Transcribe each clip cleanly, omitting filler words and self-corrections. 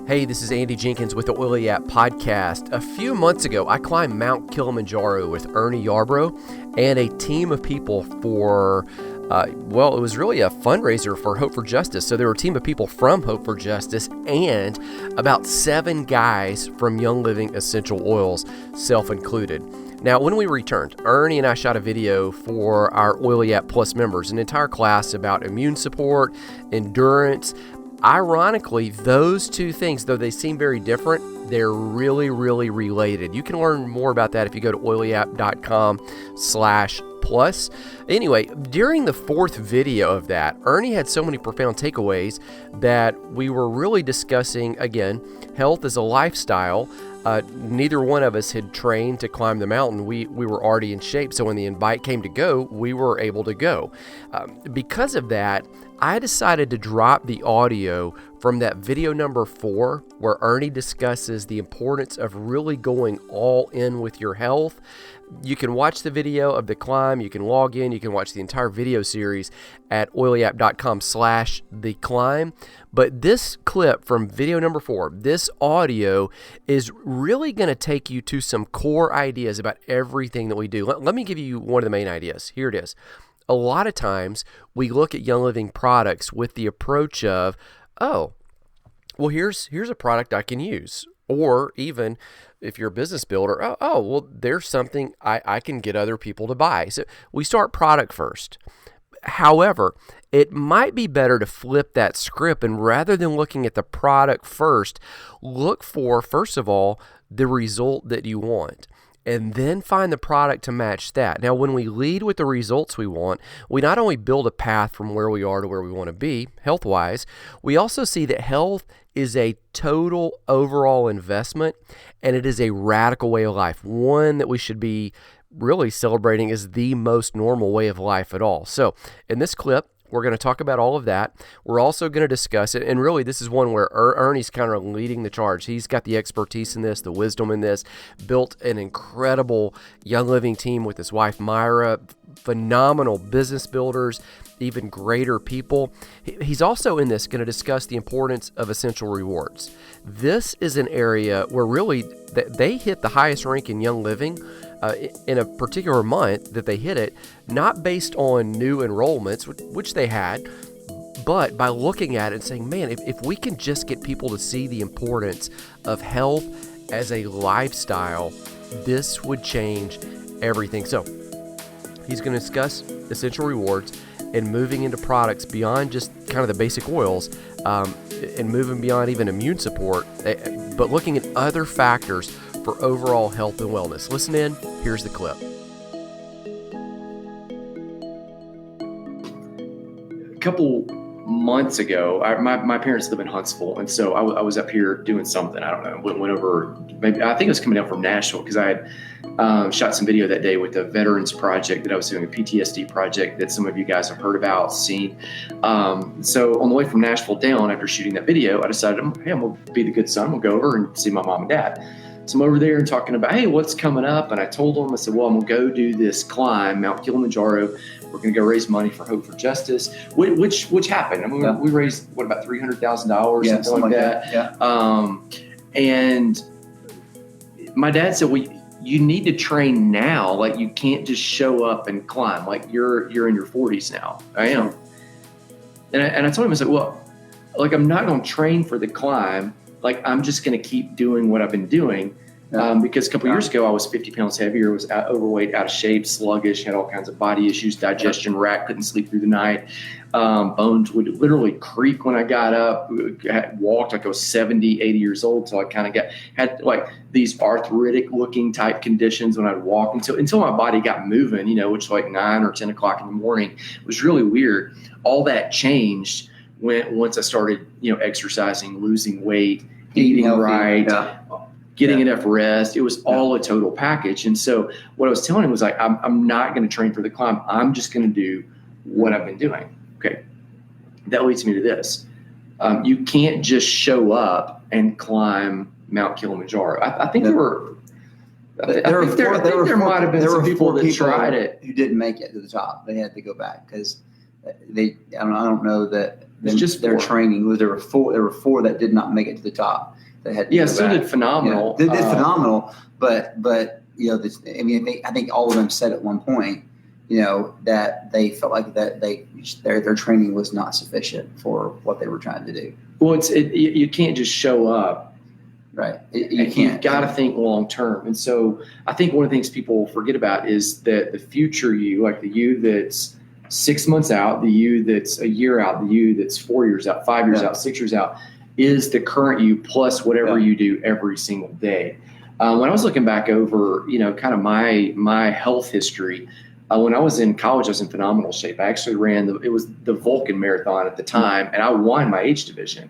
Hey, this is Andy Jenkins with the Oily App Podcast. A few months ago, I climbed Mount Kilimanjaro with Ernie Yarbrough and a team of people for, it was really a fundraiser for Hope for Justice. So there were a team of people from Hope for Justice and about 7 guys from Young Living Essential Oils, self-included. Now, when we returned, Ernie and I shot a video for our Oily App Plus members, an entire class about immune support, endurance. Ironically, those two things, though they seem very different, they're really, really related. You can learn more about that if you go to oilyapp.com/plus. Anyway, during the 4th video of that, Ernie had so many profound takeaways that we were really discussing, again, health as a lifestyle. Neither one of us had trained to climb the mountain. We were already in shape, so when the invite came to go, we were able to go. Because of that, I decided to drop the audio from that video number 4, where Ernie discusses the importance of really going all in with your health. You can watch the video of the climb. You can log in. You can watch the entire video series at oilyapp.com/theclimb. But this clip from video number 4, this audio is really going to take you to some core ideas about everything that we do. Let me give you one of the main ideas. Here it is. A lot of times we look at Young Living products with the approach of, oh, well, here's a product I can use. Or even if you're a business builder, well, there's something I can get other people to buy. So we start product first. However, it might be better to flip that script, and rather than looking at the product first, look for, first of all, the result that you want, and then find the product to match that. Now, when we lead with the results we want, we not only build a path from where we are to where we want to be, health-wise, we also see that health is a total overall investment, and it is a radical way of life, one that we should be really celebrating as the most normal way of life at all. So, in this clip, we're going to talk about all of that. We're also going to discuss it, and really this is one where Ernie's kind of leading the charge. He's got the expertise in this, the wisdom in this, built an incredible Young Living team with his wife Myra, phenomenal business builders, even greater people. He's also in this going to discuss the importance of essential rewards. This is an area where really they hit the highest rank in Young Living in a particular month that they hit it, not based on new enrollments, which they had, but by looking at it and saying, man, if we can just get people to see the importance of health as a lifestyle, this would change everything. So he's going to discuss essential rewards and moving into products beyond just kind of the basic oils, and moving beyond even immune support, but looking at other factors for overall health and wellness. Listen in. Here's the clip. A couple months ago, my parents live in Huntsville, and so I was up here doing something. I don't know. Went over. Maybe I think I was coming down from Nashville because I had shot some video that day with the Veterans Project that I was doing, a PTSD project that some of you guys have heard about, seen. So on the way from Nashville down, after shooting that video, I decided, hey, I'm gonna be the good son. We'll go over and see my mom and dad. So I'm over there and talking about, hey, what's coming up? And I told them, I said, well, I'm going to go do this climb, Mount Kilimanjaro. We're going to go raise money for Hope for Justice, which happened. I mean, we raised, about $300,000, something like that. Yeah. And my dad said, well, you need to train now. Like, you can't just show up and climb. Like, you're in your 40s now. I am. And I told him, I said, well, like, I'm not going to train for the climb. Like, I'm just going to keep doing what I've been doing, because a couple years ago I was 50 pounds heavier, was overweight, out of shape, sluggish, had all kinds of body issues, digestion rack, couldn't sleep through the night. Bones would literally creak when I got up. I walked like I was 70, 80 years old. So I kind of had like these arthritic looking type conditions when I'd walk until my body got moving, which was like 9 or 10 o'clock in the morning. It was really weird. All that changed once I started, exercising, losing weight, eating healthy, right, getting enough rest. It was all a total package. And so what I was telling him was like, I'm not going to train for the climb. I'm just going to do what I've been doing. Okay. That leads me to this. You can't just show up and climb Mount Kilimanjaro. I think there might have been some people that tried it who didn't make it to the top. They had to go back because I don't know that It's just their 4. training. There were 4 that did not make it to the top. That had to go still back. did phenomenal. Yeah, they did phenomenal, but I think all of them said at one point, that they felt like that their training was not sufficient for what they were trying to do. Well, you can't just show up. Right. You can't. You've got to think long term. And so I think one of the things people forget about is that the future you, like the you that's 6 months out, the you that's a year out, the you that's 4 years out, 5 years out, 6 years out, is the current you plus whatever you do every single day. When I was looking back over, kind of my health history, when I was in college, I was in phenomenal shape. I actually ran it was the Vulcan Marathon at the time, and I won my age division.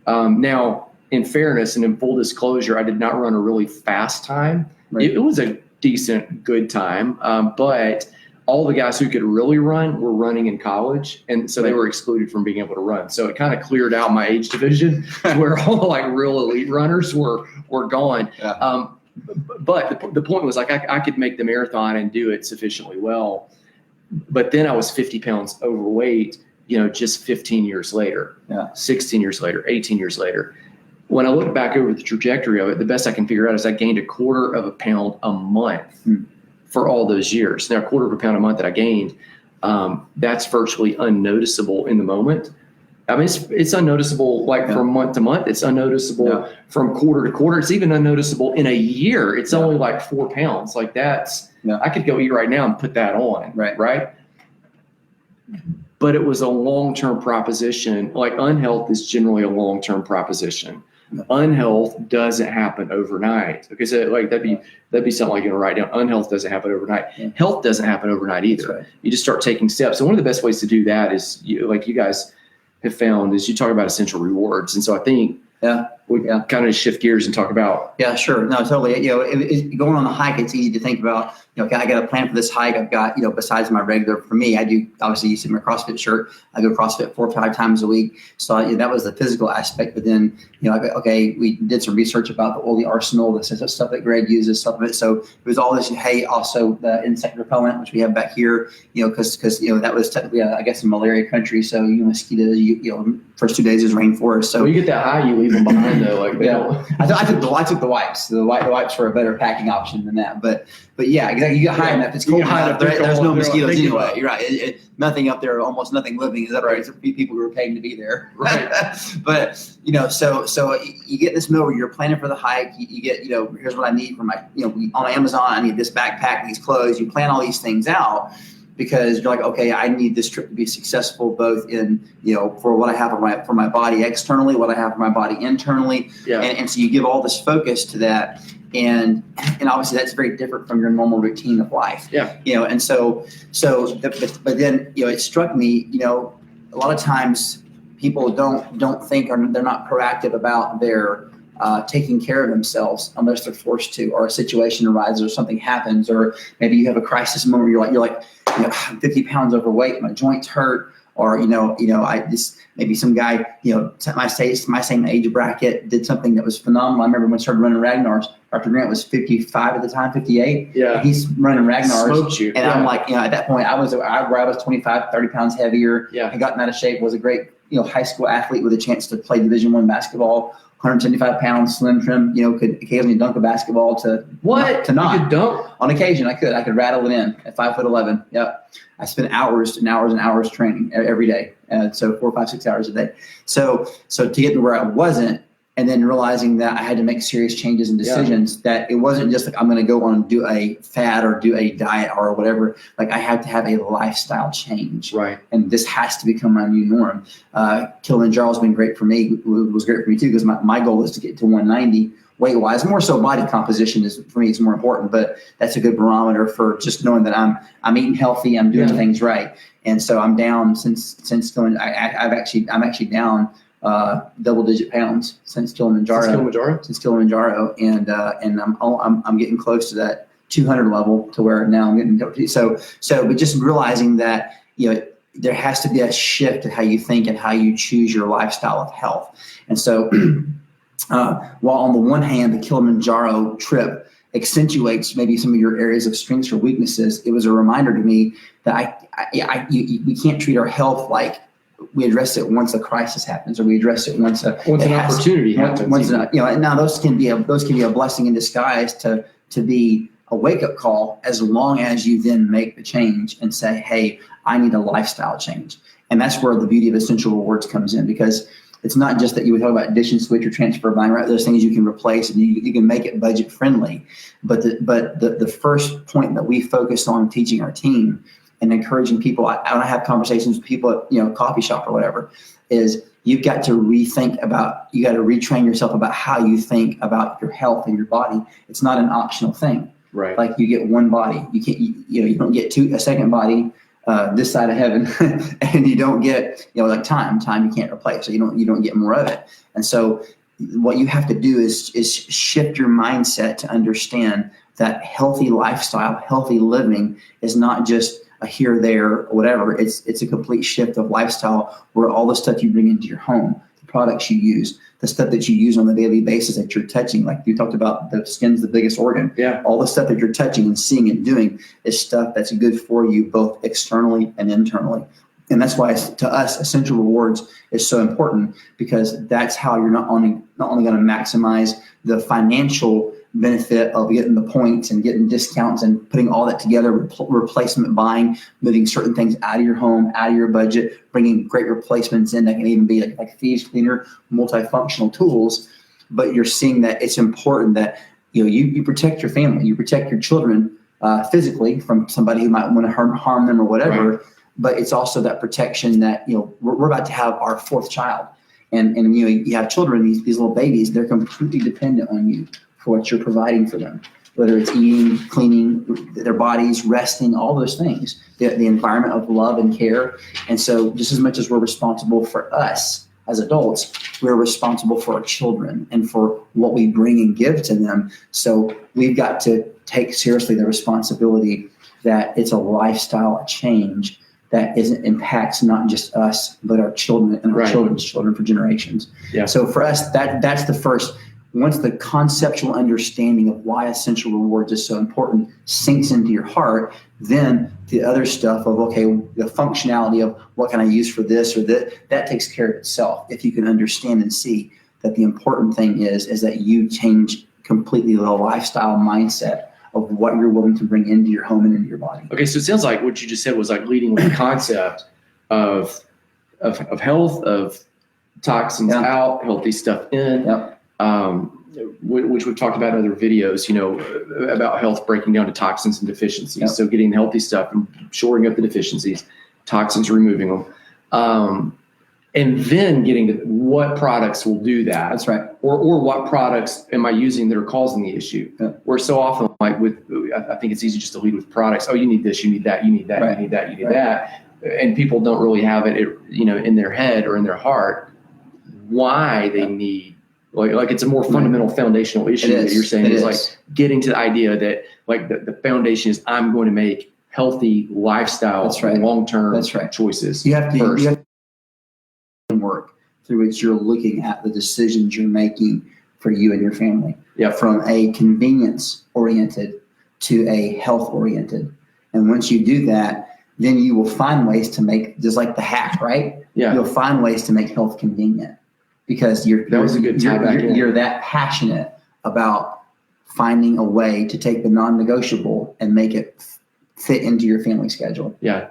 Now, in fairness and in full disclosure, I did not run a really fast time. Right. It was a decent, good time, but all the guys who could really run were running in college, and so they were excluded from being able to run. So it kind of cleared out my age division where all like real elite runners were gone. Yeah. But the point was, like, I could make the marathon and do it sufficiently well, but then I was 50 pounds overweight, just 15 years later, 16 years later, 18 years later. When I look back over the trajectory of it, the best I can figure out is I gained 1/4 pound a month for all those years. Now, 1/4 pound a month that I gained, that's virtually unnoticeable in the moment. I mean, it's unnoticeable from month to month. It's unnoticeable from quarter to quarter. It's even unnoticeable in a year. It's only like 4 pounds. Like that's, I could go eat right now and put that on. Right. But it was a long-term proposition. Like unhealth is generally a long-term proposition. Unhealth doesn't happen overnight. Okay, so like that'd be something like write down. Unhealth doesn't happen overnight. Health doesn't happen overnight either. Right. You just start taking steps. And one of the best ways to do that is you guys have found is you talk about essential rewards. And so I think we kind of shift gears and talk about. Yeah, sure. No, totally. Going on a hike, it's easy to think about, I got a plan for this hike. I've got, besides my regular, for me, I do, obviously you see my CrossFit shirt. I go CrossFit 4 or 5 times a week. So that was the physical aspect. But then, we did some research about the Oily Arsenal, the stuff that Greg uses, stuff of it. So it was all this, also the insect repellent, which we have back here, because that was technically, I guess, in malaria country. So mosquitoes, first 2 days is rainforest. So you get that high, you leave them behind though. Like I took the wipes. The wipes were a better packing option than that. But yeah, exactly. You get high enough. It's cold enough. There's no mosquitoes anyway. You're right. Nothing up there. Almost nothing living. Is that right? It's people who are paying to be there. Right. But so you get this middle where you're planning for the hike. You get here's what I need for my on Amazon. I need this backpack, these clothes. You plan all these things out, because you're like, okay, I need this trip to be successful, both in, for what I have for my body externally, what I have for my body internally. Yeah. And so you give all this focus to that. And obviously that's very different from your normal routine of life. Yeah. And but then, it struck me, a lot of times people don't think, or they're not proactive about their taking care of themselves unless they're forced to, or a situation arises or something happens, or maybe you have a crisis moment where you're like, I'm 50 pounds overweight, my joints hurt, or I just, maybe some guy, my same age bracket did something that was phenomenal. I remember when I started running Ragnar's, Dr. Grant was 55 at the time, 58. Yeah. He's running Ragnar's. Smoked you. And I'm like, at that point I was 25, 30 pounds heavier. Yeah. I gotten out of shape, was a great, high school athlete with a chance to play Division I basketball. 175 pounds, slim trim, could occasionally dunk a basketball to not. You could dunk? On occasion, I could rattle it in at 5'11". Yep. I spent hours and hours and hours training every day. So 4, 5, 6 hours a day. So to get to where I wasn't, and then realizing that I had to make serious changes and decisions, that it wasn't just like I'm going to go on and do a fad or do a diet or whatever. Like I had to have a lifestyle change. Right. And this has to become my new norm. Kilimanjaro has been great for me. It was great for me too, because my goal is to get to 190 weight wise. More so body composition is for me is more important, but that's a good barometer for just knowing that I'm eating healthy, I'm doing things right. And so I'm down since going, I'm actually down double-digit pounds since Kilimanjaro. And I'm getting close to that 200 level, to where now I'm getting but just realizing that there has to be a shift in how you think and how you choose your lifestyle of health. And so while on the one hand the Kilimanjaro trip accentuates maybe some of your areas of strengths or weaknesses, it was a reminder to me that we can't treat our health like we address it once a crisis happens, or we address it once an opportunity happens. Now those can be a blessing in disguise to be a wake-up call, as long as you then make the change and say, hey, I need a lifestyle change. And that's where the beauty of Essential Rewards comes in, because it's not just that you would talk about addition, switch, or transfer buying, right? Those things you can replace and you can make it budget friendly. But the first point that we focus on teaching our team and encouraging people, I have conversations with people at coffee shop or whatever, is you've got to rethink about, you got to retrain yourself about how you think about your health and your body. It's not an optional thing. Right. Like you get one body, you can't, you don't get a second body this side of heaven, and you don't get, like time you can't replace, so you don't get more of it. And so what you have to do is shift your mindset to understand that healthy lifestyle, healthy living is not just a here, there, or whatever. It's a complete shift of lifestyle, where all the stuff you bring into your home, the products you use, the stuff that you use on a daily basis that you're touching, like you talked about, the skin's the biggest organ. Yeah. All the stuff that you're touching and seeing and doing is stuff that's good for you, both externally and internally. And that's why, to us, Essential Rewards is so important, because that's how you're not only going to maximize the financial benefit of getting the points and getting discounts and putting all that together, replacement buying, moving certain things out of your home, out of your budget, bringing great replacements in that can even be like thieves cleaner, multifunctional tools. But you're seeing that it's important that you protect your family, you protect your children physically from somebody who might want to harm them or whatever. Right. But it's also that protection that we're about to have our fourth child, and you have children, these little babies, they're completely dependent on you for what you're providing for them, whether it's eating, cleaning their bodies, resting, all those things, the environment of love and care. And so just as much as we're responsible for us as adults, we're responsible for our children and for what we bring and give to them. So we've got to take seriously the responsibility that it's a lifestyle change that impacts not just us, but our children and our children's children for generations. Yeah. So for us, that's the first. Once the conceptual understanding of why Essential Rewards is so important sinks into your heart, then the other stuff of, okay, the functionality of what can I use for this or that takes care of itself. If you can understand and see that the important thing is that you change completely the lifestyle mindset of what you're willing to bring into your home and into your body. Okay, so it sounds like what you just said was like leading with the concept of health, of toxins out, healthy stuff in. Yep. Which we've talked about in other videos, about health breaking down to toxins and deficiencies. Yep. So getting healthy stuff and shoring up the deficiencies, toxins, removing them. And then getting to what products will do that. That's right. Or what products am I using that are causing the issue? Yeah. Where so often, I think it's easy just to lead with products. Oh, you need this, you need that, you need that, you need that, you need that. And people don't really have it, in their head or in their heart, why they need. Like it's a more fundamental foundational issue that you're saying is like getting to the idea that like the foundation is I'm going to make healthy lifestyle, long-term choices. You have to work through which you're looking at the decisions you're making for you and your family. Yeah. From a convenience oriented to a health oriented. And once you do that, then you will find ways to make, just like the hack, right? Yeah. You'll find ways to make health convenient. Because you're that passionate about finding a way to take the non-negotiable and make it fit into your family schedule. Yeah.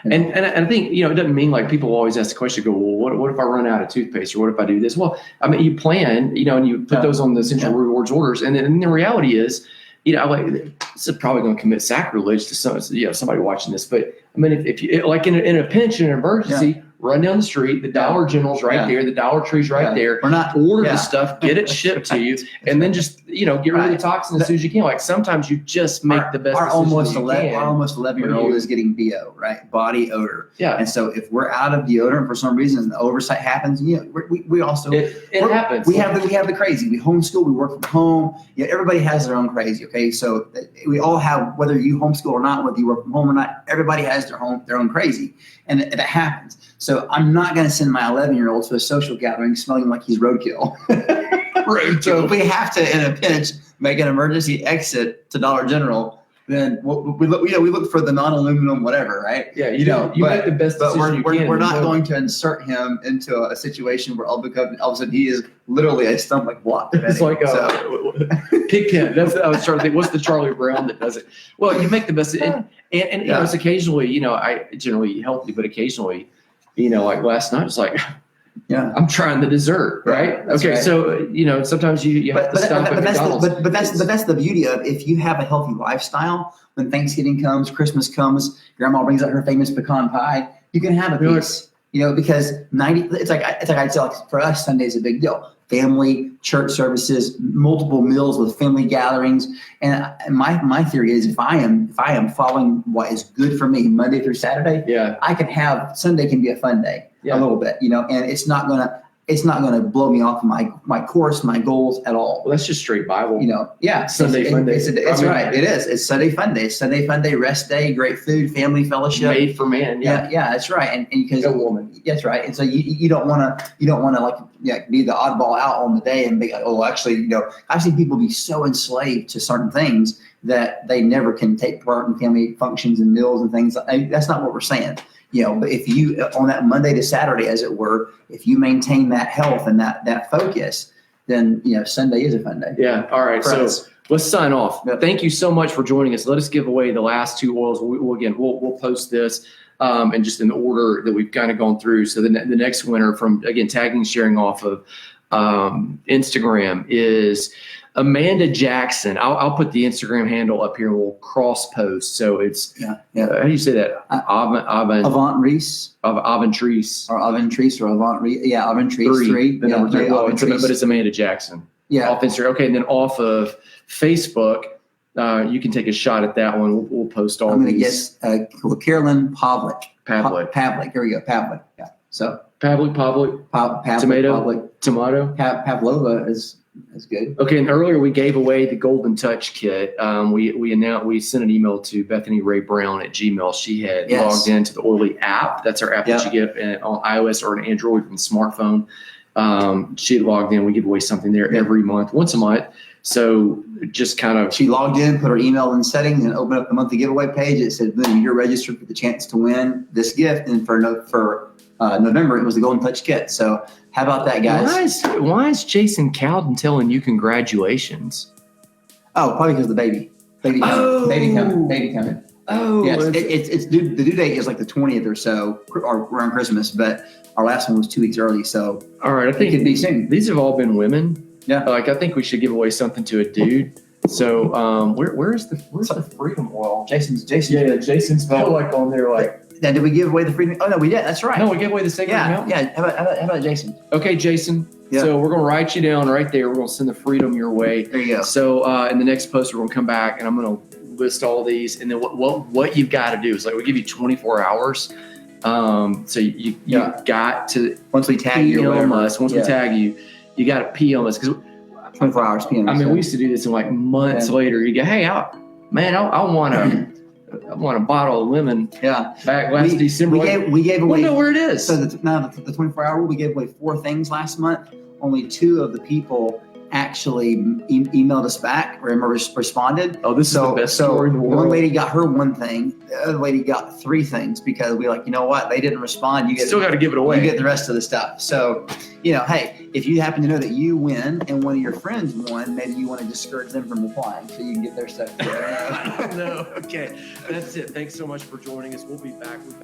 And I think, it doesn't mean like people always ask the question, go, well, what if I run out of toothpaste, or what if I do this? Well, I mean, you plan, and you put those on the Essential Rewards orders. And then the reality is, this is probably going to commit sacrilege to somebody watching this. But I mean, if you like in a pinch, in an emergency, run down the street, the Dollar General's right there, the Dollar Tree's right there. Order the stuff, get it shipped to you, and then just get rid of the toxins as soon as you can. Like sometimes you just make the best. Our almost 11-year-old is getting BO, right? Body odor. Yeah. And so if we're out of deodorant for some reason, the oversight happens. We also it happens. We have the crazy. We homeschool. We work from home. Everybody has their own crazy. Okay, so we all have, whether you homeschool or not, whether you work from home or not, everybody has their own crazy, and that happens. So I'm not going to send my 11-year-old to a social gathering smelling like he's roadkill. So if we have to, in a pinch, make an emergency exit to Dollar General, then we look for the non-aluminum whatever, right? Yeah, you make the best but decision we're not going to insert him into a situation where all of a sudden he is literally a stumbling block. It's like Pigpen. That's I was trying to think. What's the Charlie Brown that does it? Well, you make the best, and you know, it's occasionally, I generally eat healthy, but occasionally, like last night, it's like. Yeah, I'm trying the dessert, right? Okay, right. So sometimes you have to stop at McDonald's. But that's the beauty of if you have a healthy lifestyle. When Thanksgiving comes, Christmas comes, Grandma brings out her famous pecan pie. You can have a piece, because it's like I'd say, like for us, Sunday is a big deal. Family, church services, multiple meals with family gatherings, and my theory is if I am following what is good for me Monday through Saturday, I can have Sunday can be a fun day. A little bit, and it's not gonna blow me off my course, my goals at all. Well, that's just straight Bible. Sunday fun day. It's right. It is. It's Sunday fun day. Sunday fun day, rest day, great food, family fellowship. Made for man. Yeah, that's right. And because a woman. That's right. And so you don't want to be the oddball out on the day and be like, oh, actually, I've seen people be so enslaved to certain things that they never can take part in family functions and meals and things. That's not what we're saying. But if you, on that Monday to Saturday, as it were, if you maintain that health and that focus, then, Sunday is a fun day. Yeah. All right. So let's sign off. Yep. Thank you so much for joining us. Let us give away the last two oils. We'll post this and just in the order that we've kind of gone through. So the next winner from, again, tagging and sharing off of Instagram is Amanda Jackson. I'll put the Instagram handle up here and we'll cross post. So it's how do you say that? Avant Reese. Aventrice. Or Aventrice or Avant Reese. Yeah, Aventrice 3. The number 3. Well, but it's Amanda Jackson. Yeah. Off Instagram. Okay, and then off of Facebook, you can take a shot at that one. We'll post all these. I'm going to guess Carolyn Pavlik. Pavlik. Here we go. Pavlik. Yeah. So Pavlik. Tomato. Pavlova is good. Okay, and earlier we gave away the Golden Touch kit. We sent an email to Bethany Ray Brown at Gmail. She had logged into the Oily app. That's our app that you get on iOS or an Android from the smartphone. She had logged in. We give away something there every month, once a month. So just kind of. She logged in, put her email in settings, and opened up the monthly giveaway page. It said, boom, you're registered for the chance to win this gift. And for November, it was the Golden Touch kit. So how about that, guys? Why is Jason Cowden telling you congratulations? Oh, probably because of the baby. Baby coming. Oh, yes. The due date is like the 20th or so, or around Christmas. But our last one was 2 weeks early. So all right, I think it could be soon. These have all been women. Yeah. I think we should give away something to a dude. So where's the Freedom Oil? Jason's. Yeah, Jason's felt like on there like. Now, did we give away the Freedom? Oh no, we did. That's right. No, we gave away the Sacred Mountain. Yeah. How about Jason? Okay, Jason. Yeah. So we're gonna write you down right there. We're gonna send the Freedom your way. There you go. So in the next post, we're gonna come back and I'm gonna list all these, and then what you've got to do is we give you 24 hours. So you got to once we tag you, we tag you, you got to PM us because 24 hours PM. I mean, we used to do this, and months later, you go, "Hey, I want a bottle of lemon." Yeah, back last December. We gave away. We know where it is. So the 24-hour rule, we gave away 4 things last month. Only 2 of the people actually emailed us back or responded. Oh, this is the best story in the world. One lady got her 1 thing. The other lady got 3 things because we you know what? They didn't respond. You still got to give it away. You get the rest of the stuff. So, hey, if you happen to know that you win and one of your friends won, maybe you want to discourage them from replying so you can get their stuff. No. Okay. That's it. Thanks so much for joining us. We'll be back with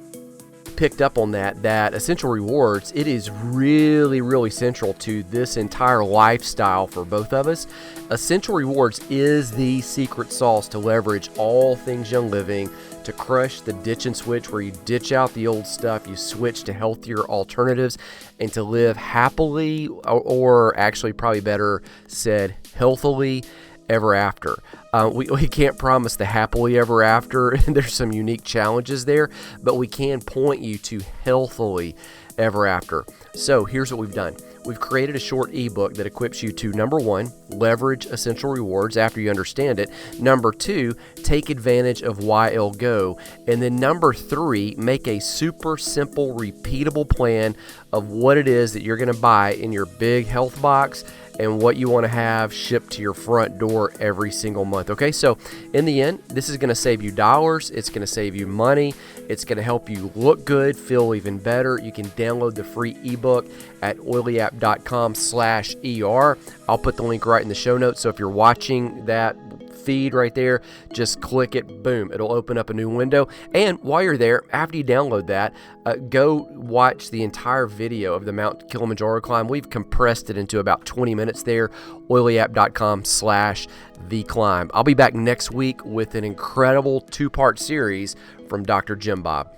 picked up on that Essential Rewards, it is really, really central to this entire lifestyle for both of us. Essential Rewards is the secret sauce to leverage all things Young Living, to crush the ditch and switch where you ditch out the old stuff, you switch to healthier alternatives, and to live happily, or actually probably better said, healthily ever after. We can't promise the happily ever after. There's some unique challenges there, but we can point you to healthily ever after. So here's what we've done. We've created a short ebook that equips you to, number 1, leverage Essential Rewards after you understand it. Number 2, take advantage of YL Go. And then number 3, make a super simple, repeatable plan of what it is that you're going to buy in your big health box and what you want to have shipped to your front door every single month. Okay, so in the end, this is going to save you dollars. It's going to save you money. It's going to help you look good, feel even better. You can download the free ebook at oilyapp.com/ER. I'll put the link right in the show notes. So if you're watching that feed right there, just click it, boom, it'll open up a new window. And while you're there, after you download that, go watch the entire video of the Mount Kilimanjaro climb. We've compressed it into about 20 minutes there, oilyapp.com/theclimb. I'll be back next week with an incredible 2-part series from Dr. Jim Bob.